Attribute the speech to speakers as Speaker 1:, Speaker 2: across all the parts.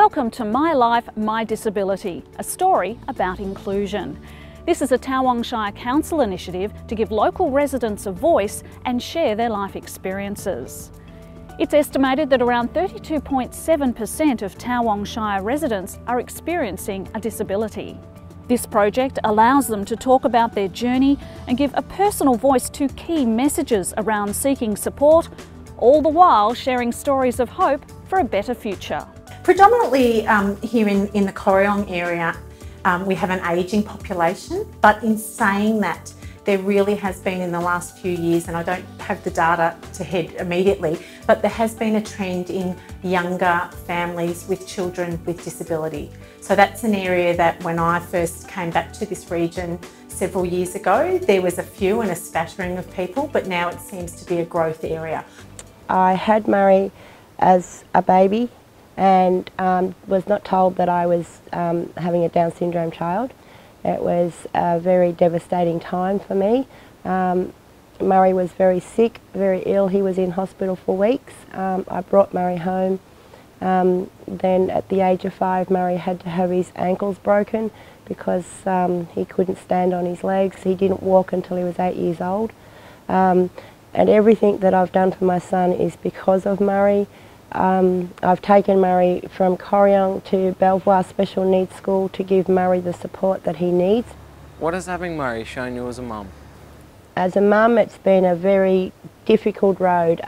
Speaker 1: Welcome to My Life, My Disability, a story about inclusion. This is a Tawong Shire Council initiative to give local residents a voice and share their life experiences. It's estimated that around 32.7% of Tawong Shire residents are experiencing a disability. This project allows them to talk about their journey and give a personal voice to key messages around seeking support, all the while sharing stories of hope for a better future.
Speaker 2: Predominantly here in the Corryong area, we have an ageing population, but in saying that, there really has been in the last few years, and I don't have the data to head immediately, but there has been a trend in younger families with children with disability. So that's an area that when I first came back to this region several years ago, there was a few and a spattering of people, but now it seems to be a growth area.
Speaker 3: I had Murray as a baby and was not told that I was having a Down syndrome child. It was a very devastating time for me. Murray was very sick, very ill. He was in hospital for weeks. I brought Murray home. Then at the age of 5, Murray had to have his ankles broken because he couldn't stand on his legs. He didn't walk until he was 8 years old. And everything that I've done for my son is because of Murray. I've taken Murray from Corryong to Belvoir Special Needs School to give Murray the support that he needs.
Speaker 4: What has having Murray shown you as a mum?
Speaker 3: As a mum, it's been a very difficult road.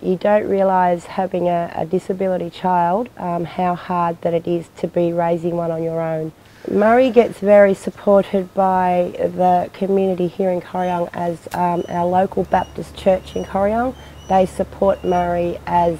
Speaker 3: You don't realise having a disability child, how hard that it is to be raising one on your own. Murray gets very supported by the community here in Corryong as our local Baptist church in Corryong. They support Murray as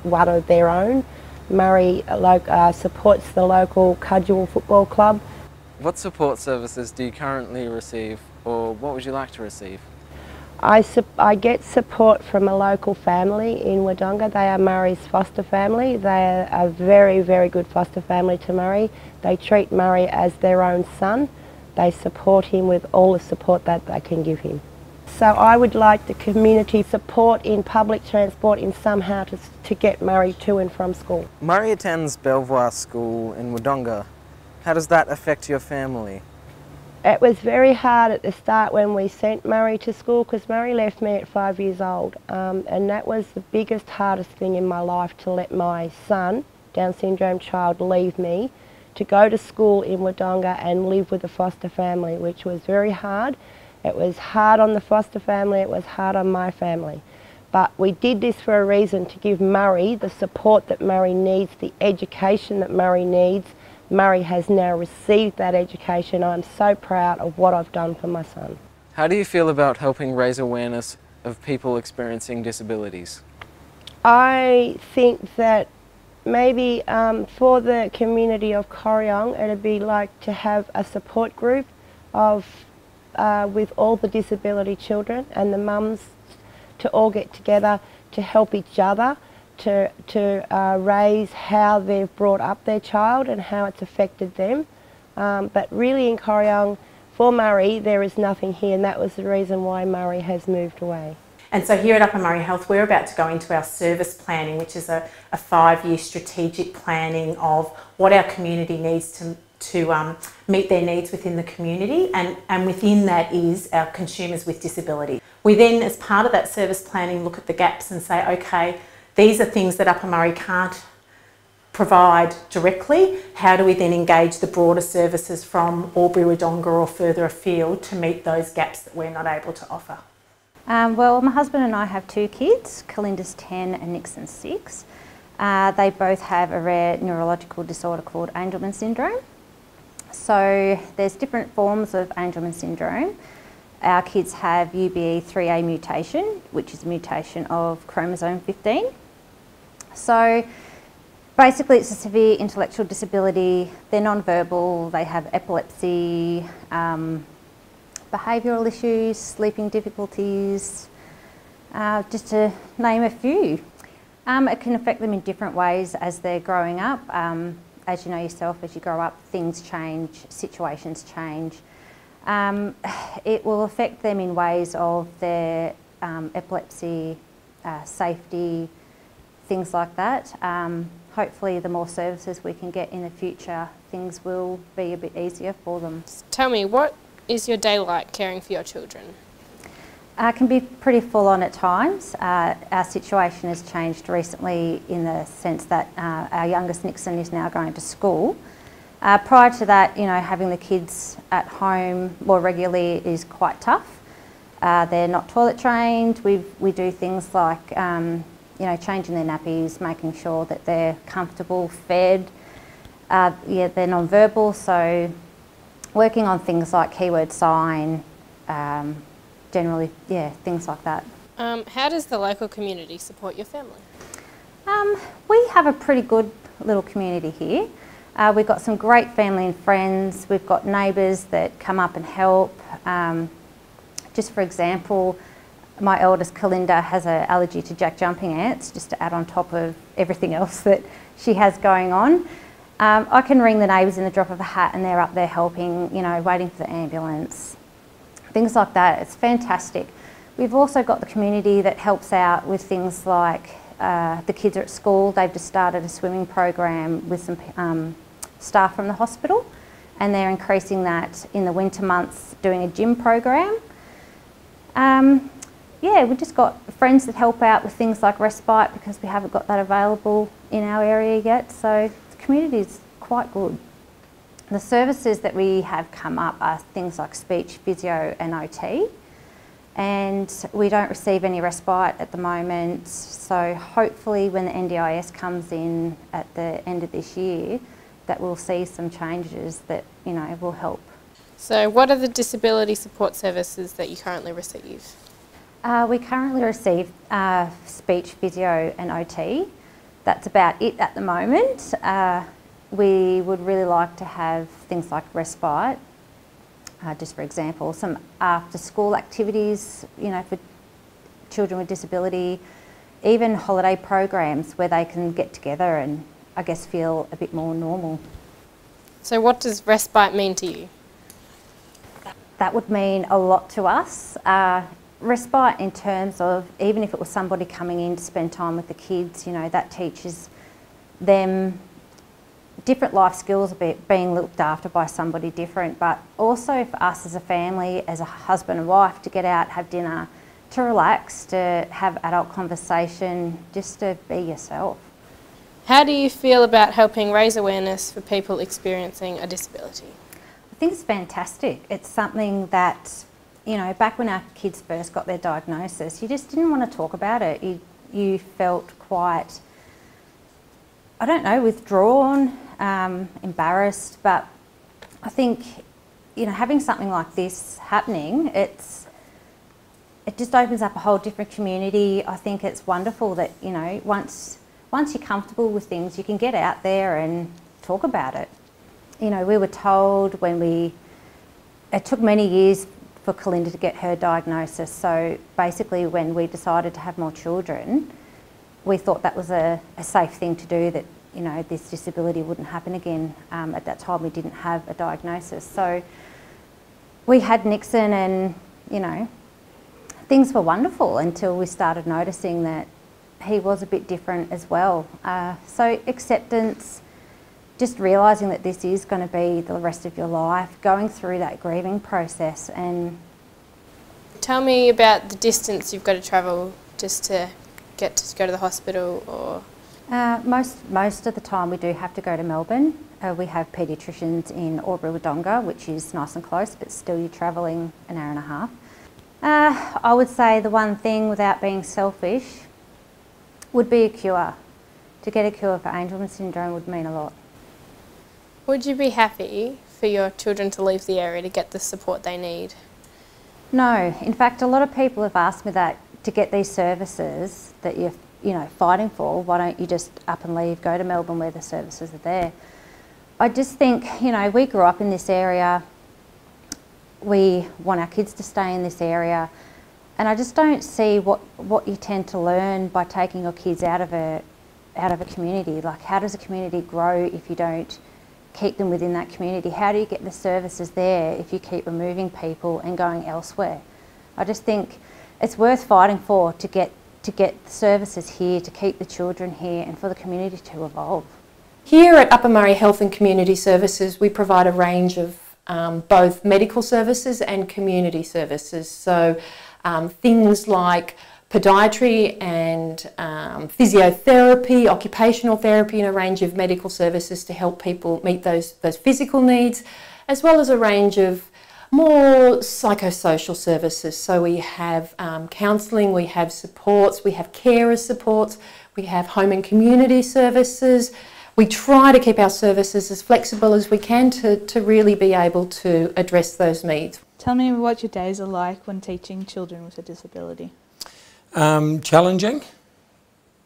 Speaker 3: one of their own. Murray supports the local Cudgel Football Club.
Speaker 4: What support services do you currently receive, or what would you like to receive?
Speaker 3: I get support from a local family in Wodonga. They are Murray's foster family. They are a very, very good foster family to Murray. They treat Murray as their own son. They support him with all the support that they can give him. So I would like the community support in public transport in somehow to get Murray to and from school.
Speaker 4: Murray attends Belvoir School in Wodonga. How does that affect your family?
Speaker 3: It was very hard at the start when we sent Murray to school because Murray left me at 5 years old, and that was the biggest, hardest thing in my life, to let my son, Down syndrome child, leave me to go to school in Wodonga and live with a foster family, which was very hard. It was hard on the foster family, it was hard on my family. But we did this for a reason, to give Murray the support that Murray needs, the education that Murray needs. Murray has now received that education. I'm so proud of what I've done for my son.
Speaker 4: How do you feel about helping raise awareness of people experiencing disabilities?
Speaker 3: I think that maybe for the community of Corryong, it'd be like to have a support group with all the disability children and the mums to all get together to help each other to raise how they've brought up their child and how it's affected them. But really in Corryong, for Murray, there is nothing here, and that was the reason why Murray has moved away.
Speaker 2: And so here at Upper Murray Health, we're about to go into our service planning, which is a 5-year strategic planning of what our community needs to meet their needs within the community, and within that is our consumers with disability. We then, as part of that service planning, look at the gaps and say, okay, these are things that Upper Murray can't provide directly. How do we then engage the broader services from Albury, Wodonga or further afield to meet those gaps that we're not able to offer?
Speaker 5: Well, my husband and I have 2 kids, Kalinda's 10 and Nixon's 6. They both have a rare neurological disorder called Angelman syndrome. So there's different forms of Angelman syndrome. Our kids have UBE3A mutation, which is a mutation of chromosome 15. So basically it's a severe intellectual disability. They're non-verbal, they have epilepsy, behavioural issues, sleeping difficulties, just to name a few. It can affect them in different ways as they're growing up. As you know yourself, as you grow up, things change, situations change. It will affect them in ways of their epilepsy, safety, things like that. Hopefully the more services we can get in the future, things will be a bit easier for them.
Speaker 6: Tell me, what is your day like caring for your children?
Speaker 5: It can be pretty full on at times. Our situation has changed recently in the sense that our youngest Nixon is now going to school. Prior to that, having the kids at home more regularly is quite tough. They're not toilet trained. We do things like changing their nappies, making sure that they're comfortable, fed. They're non-verbal, so working on things like keyword sign, generally, things like that.
Speaker 6: How does the local community support your family?
Speaker 5: We have a pretty good little community here. We've got some great family and friends. We've got neighbours that come up and help. Just for example, my eldest Kalinda has an allergy to jack jumping ants, just to add on top of everything else that she has going on. I can ring the neighbours in the drop of a hat and they're up there helping, waiting for the ambulance, things like that. It's fantastic. We've also got the community that helps out with things like the kids are at school. They've just started a swimming program with some staff from the hospital, and they're increasing that in the winter months, doing a gym program. We've just got friends that help out with things like respite because we haven't got that available in our area yet, so the community is quite good. The services that we have come up are things like speech, physio and OT, and we don't receive any respite at the moment, so hopefully when the NDIS comes in at the end of this year, that we'll see some changes that will help.
Speaker 6: So what are the disability support services that you currently receive?
Speaker 5: We currently receive speech, physio and OT. That's about it at the moment. We would really like to have things like respite, just for example, some after school activities, for children with disability, even holiday programs where they can get together and I guess feel a bit more normal.
Speaker 6: So what does respite mean to you?
Speaker 5: That would mean a lot to us. Respite in terms of, even if it was somebody coming in to spend time with the kids, that teaches them different life skills, being looked after by somebody different, but also for us as a family, as a husband and wife, to get out, have dinner, to relax, to have adult conversation, just to be yourself.
Speaker 6: How do you feel about helping raise awareness for people experiencing a disability?
Speaker 5: I think it's fantastic. It's something that, back when our kids first got their diagnosis, you just didn't want to talk about it. You felt quite, withdrawn, embarrassed, but I think, having something like this happening, it just opens up a whole different community. I think it's wonderful that, once you're comfortable with things, you can get out there and talk about it. We were told it took many years for Kalinda to get her diagnosis, so basically when we decided to have more children, we thought that was a safe thing to do, that this disability wouldn't happen again. At that time we didn't have a diagnosis, so we had Nixon and things were wonderful until we started noticing that he was a bit different as well. So acceptance, just realising that this is going to be the rest of your life, going through that grieving process. And
Speaker 6: tell me about the distance you've got to travel just to go to the hospital, or
Speaker 5: most of the time we do have to go to Melbourne. We have paediatricians in Albury-Wodonga, which is nice and close, but still you're travelling an hour and a half. I would say the one thing, without being selfish, would be a cure. To get a cure for Angelman syndrome would mean a lot.
Speaker 6: Would you be happy for your children to leave the area to get the support they need?
Speaker 5: No. In fact, a lot of people have asked me that, to get these services that you're fighting for, why don't you just up and leave, go to Melbourne where the services are there? I just think, we grew up in this area, we want our kids to stay in this area, and I just don't see what you tend to learn by taking your kids out of a community. Like, how does a community grow if you don't keep them within that community? How do you get the services there if you keep removing people and going elsewhere? I just think it's worth fighting for, to get to get services here, to keep the children here and for the community to evolve.
Speaker 7: Here at Upper Murray Health and Community Services, we provide a range of both medical services and community services. So things like podiatry and physiotherapy, occupational therapy, and a range of medical services to help people meet those physical needs, as well as a range of more psychosocial services. So we have counselling, we have supports, we have carer supports, we have home and community services. We try to keep our services as flexible as we can to really be able to address those needs.
Speaker 8: Tell me what your days are like when teaching children with a disability.
Speaker 9: Challenging,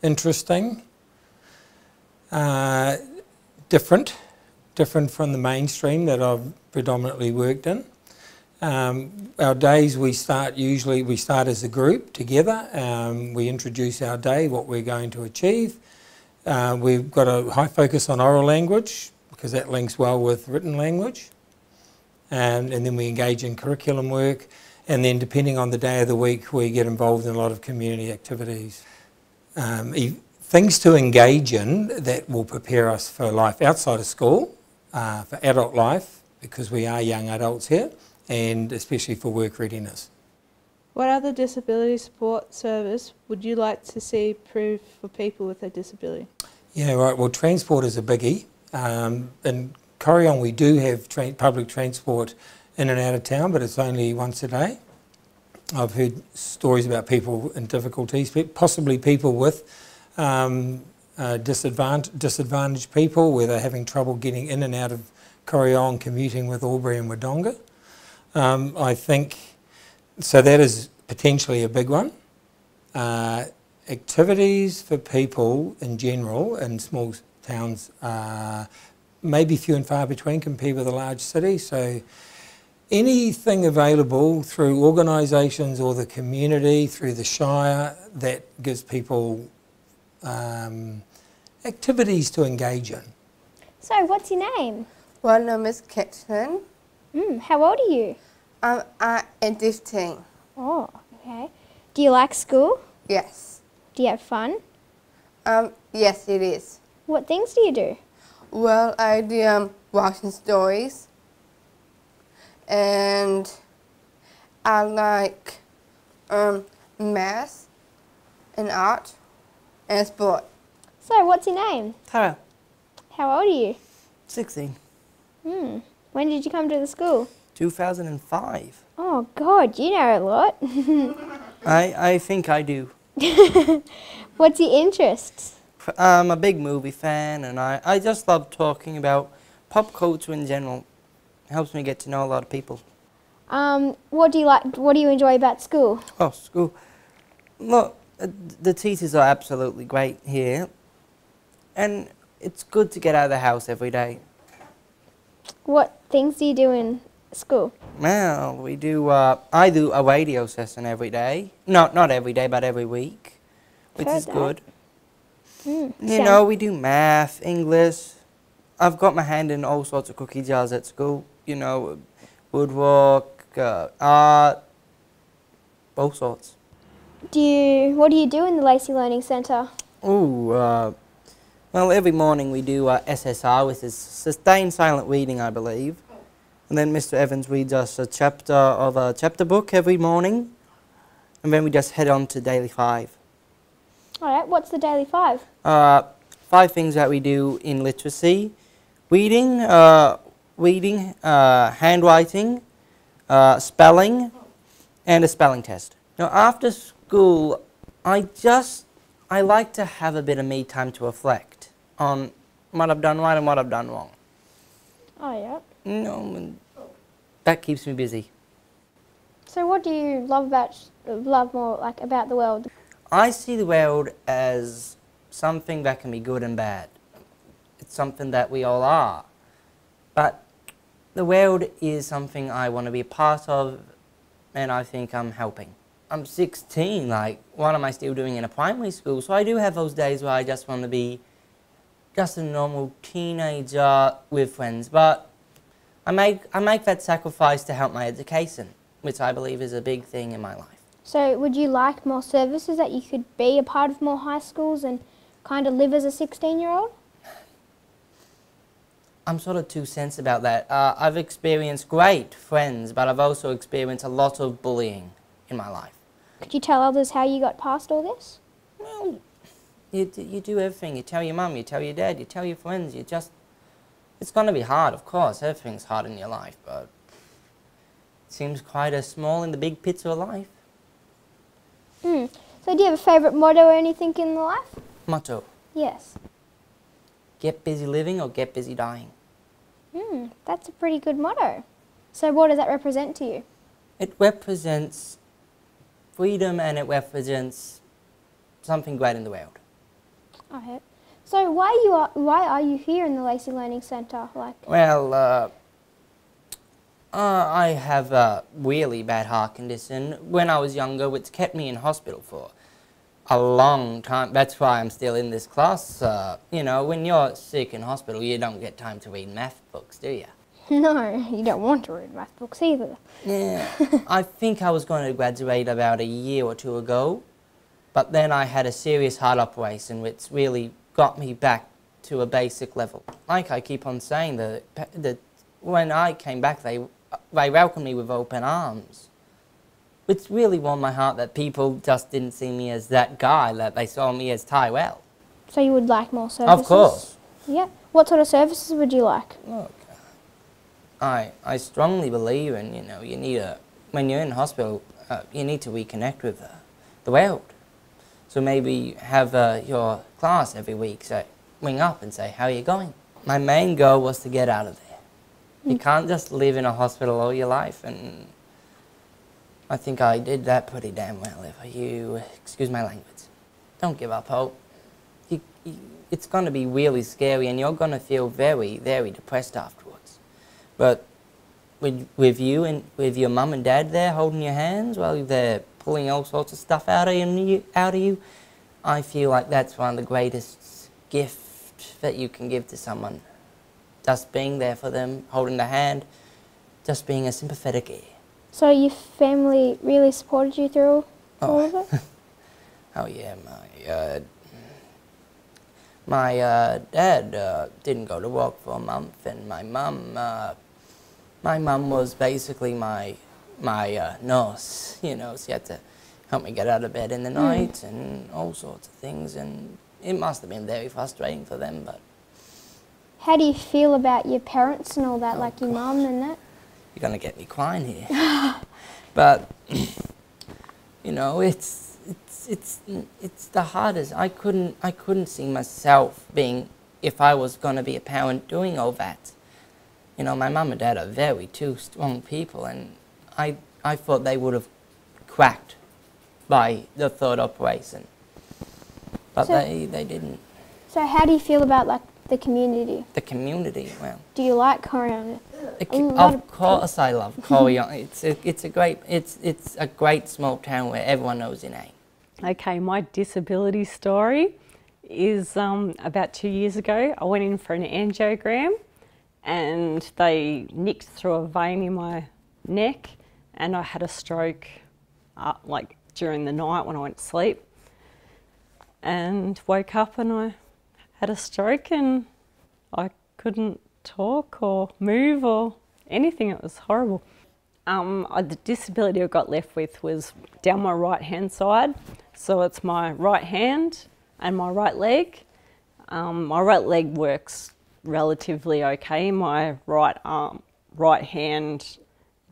Speaker 9: interesting, different from the mainstream that I've predominantly worked in. Our days we start as a group together. We introduce our day, what we're going to achieve. We've got a high focus on oral language because that links well with written language. And then we engage in curriculum work. And then depending on the day of the week, we get involved in a lot of community activities. Things to engage in that will prepare us for life outside of school, for adult life, because we are young adults here, and especially for work readiness.
Speaker 8: What other disability support service would you like to see improved for people with a disability?
Speaker 9: Yeah, right. Well, transport is a biggie. In Corryong we do have public transport in and out of town, but it's only once a day. I've heard stories about people in difficulties, possibly people with disadvantaged people where they're having trouble getting in and out of Corryong, commuting with Albury and Wodonga. I think, so that is potentially a big one. Activities for people in general in small towns are maybe few and far between compared with a large city. So anything available through organisations or the community, through the Shire, that gives people activities to engage in.
Speaker 10: So, what's your name?
Speaker 11: My name is Caitlin.
Speaker 10: How old are you?
Speaker 11: I'm 15.
Speaker 10: Oh, okay. Do you like school?
Speaker 11: Yes.
Speaker 10: Do you have fun?
Speaker 11: Yes, it is.
Speaker 10: What things do you do?
Speaker 11: Well, I do watching stories, and I like math and art and sport.
Speaker 10: So, what's your name?
Speaker 12: Tara.
Speaker 10: How old are you?
Speaker 12: 16.
Speaker 10: When did you come to the school?
Speaker 12: 2005.
Speaker 10: Oh God, you know a lot.
Speaker 12: I think I do.
Speaker 10: What's your interests?
Speaker 12: I'm a big movie fan, and I just love talking about pop culture in general. It helps me get to know a lot of people.
Speaker 10: What do you like? What do you enjoy about school?
Speaker 12: Oh, school. Look, the teachers are absolutely great here, and it's good to get out of the house every day.
Speaker 10: What things do you do in school?
Speaker 12: Well, we do. I do a radio session every day. Not every day, but every week, which is good. You know, we do math, English. I've got my hand in all sorts of cookie jars at school. You know, woodwork, art, all sorts.
Speaker 10: What do you do in the Lacey Learning Centre?
Speaker 12: Oh, well, every morning we do SSR, which is Sustained Silent Reading, I believe. And then Mr. Evans reads us a chapter of a chapter book every morning. And then we just head on to Daily 5.
Speaker 10: Alright, what's the Daily 5?
Speaker 12: 5 things that we do in literacy. Reading, handwriting, spelling, and a spelling test. Now, after school, I like to have a bit of me time to reflect on what I've done right and what I've done wrong.
Speaker 10: Oh, yeah.
Speaker 12: You know, that keeps me busy.
Speaker 10: So what do you love more like about the world?
Speaker 12: I see the world as something that can be good and bad. It's something that we all are. But the world is something I want to be a part of, and I think I'm helping. I'm 16, like, what am I still doing in a primary school? So I do have those days where I just want to be just a normal teenager with friends. But I make that sacrifice to help my education, which I believe is a big thing in my life.
Speaker 10: So would you like more services, that you could be a part of more high schools and kind of live as a 16-year-old?
Speaker 12: I'm sort of two cents about that. I've experienced great friends, but I've also experienced a lot of bullying in my life.
Speaker 10: Could you tell others how you got past all this?
Speaker 12: Well, you do everything. You tell your mum, you tell your dad, you tell your friends. It's going to be hard, of course. Everything's hard in your life, but it seems quite a small in the big picture of life.
Speaker 10: So do you have a favourite motto or anything in the life?
Speaker 12: Motto.
Speaker 10: Yes.
Speaker 12: Get busy living or get busy dying.
Speaker 10: That's a pretty good motto. So what does that represent to you?
Speaker 12: It represents freedom, and it represents something great in the world.
Speaker 10: Okay. So why are you here in the Lacey Learning Centre?
Speaker 12: Well, I have a really bad heart condition when I was younger, which kept me in hospital for a long time. That's why I'm still in this class. You know, when you're sick in hospital, you don't get time to read math books, do you?
Speaker 10: No, you don't want to read math books either.
Speaker 12: Yeah, I think I was going to graduate about a year or two ago, but then I had a serious heart operation which really got me back to a basic level. Like I keep on saying, when I came back, they welcomed me with open arms, which really warmed my heart that people just didn't see me as that guy, that they saw me as Tyrell.
Speaker 10: So you would like more services?
Speaker 12: Of course.
Speaker 10: Yeah. What sort of services would you like?
Speaker 12: Look, I strongly believe in, you know, when you're in hospital, you need to reconnect with the world. So maybe have your class every week, so ring up and say, how are you going? My main goal was to get out of there. You can't just live in a hospital all your life, and I think I did that pretty damn well, if you excuse my language. Don't give up hope. It's going to be really scary, and you're going to feel very, very depressed afterwards. But with you and with your mum and dad there holding your hands while they're pulling all sorts of stuff out of you, I feel like that's one of the greatest gifts that you can give to someone. Just being there for them, holding their hand, just being a sympathetic ear.
Speaker 10: So your family really supported you through all of it?
Speaker 12: Oh yeah, my dad didn't go to work for a month, and my mum was basically my nurse. You know, she had to help me get out of bed in the night and all sorts of things, and it must have been very frustrating for them. But
Speaker 10: how do you feel about your parents and all that, like your mum and that?
Speaker 12: You're gonna get me crying here. But you know, it's the hardest. I couldn't see myself being, if I was gonna be a parent, doing all that. You know, my mum and dad are two strong people, and I thought they would have cracked by the third operation, but so, they didn't.
Speaker 10: So how do you feel about the community?
Speaker 12: The community, well.
Speaker 10: Do you like Corian?
Speaker 12: Of course, I love Corian. It's a great small town where everyone knows your name.
Speaker 13: Okay, my disability story is about 2 years ago. I went in for an angiogram, and they nicked through a vein in my neck, and I had a stroke during the night when I went to sleep, and woke up and I had a stroke, and I couldn't talk or move or anything. It was horrible. The disability I got left with was down my right hand side, so it's my right hand and my right leg. My right leg works relatively okay. My right hand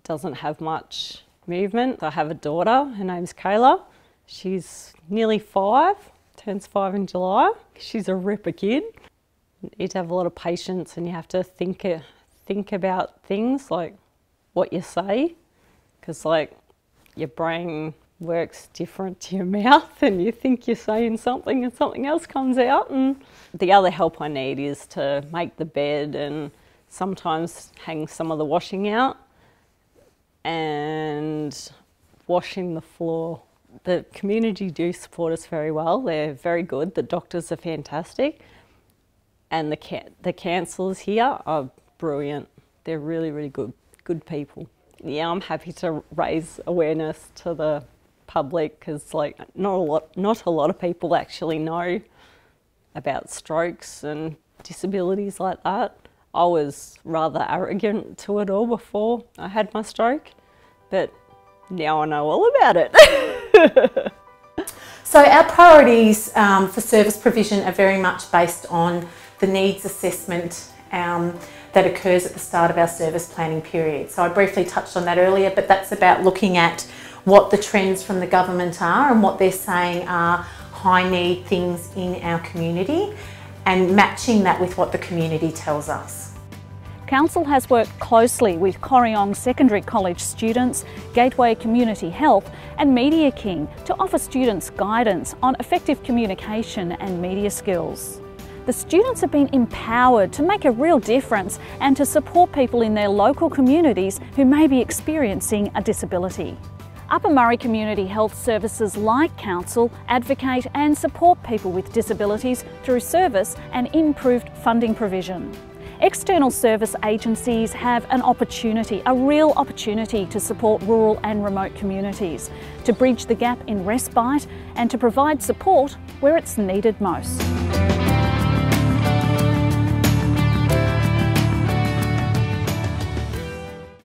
Speaker 13: doesn't have much movement. I have a daughter, her name's Kayla. She's nearly 5, turns 5 in July. She's a ripper kid. You need to have a lot of patience, and you have to think about things like what you say, because your brain works different to your mouth, and you think you're saying something and something else comes out. And the other help I need is to make the bed and sometimes hang some of the washing out and washing the floor. The community do support us very well. They're very good. The doctors are fantastic, and the counsellors here are brilliant. They're really, really good people. Yeah, I'm happy to raise awareness to the public because like not a lot of people actually know about strokes and disabilities like that. I was rather arrogant to it all before I had my stroke, but now I know all about it.
Speaker 2: So our priorities for service provision are very much based on the needs assessment that occurs at the start of our service planning period. So I briefly touched on that earlier, but that's about looking at what the trends from the government are and what they're saying are high need things in our community and matching that with what the community tells us.
Speaker 1: Council has worked closely with Corryong Secondary College students, Gateway Community Health and Media King to offer students guidance on effective communication and media skills. The students have been empowered to make a real difference and to support people in their local communities who may be experiencing a disability. Upper Murray Community Health Services, like Council, advocate and support people with disabilities through service and improved funding provision. External service agencies have an opportunity, a real opportunity to support rural and remote communities, to bridge the gap in respite and to provide support where it's needed most.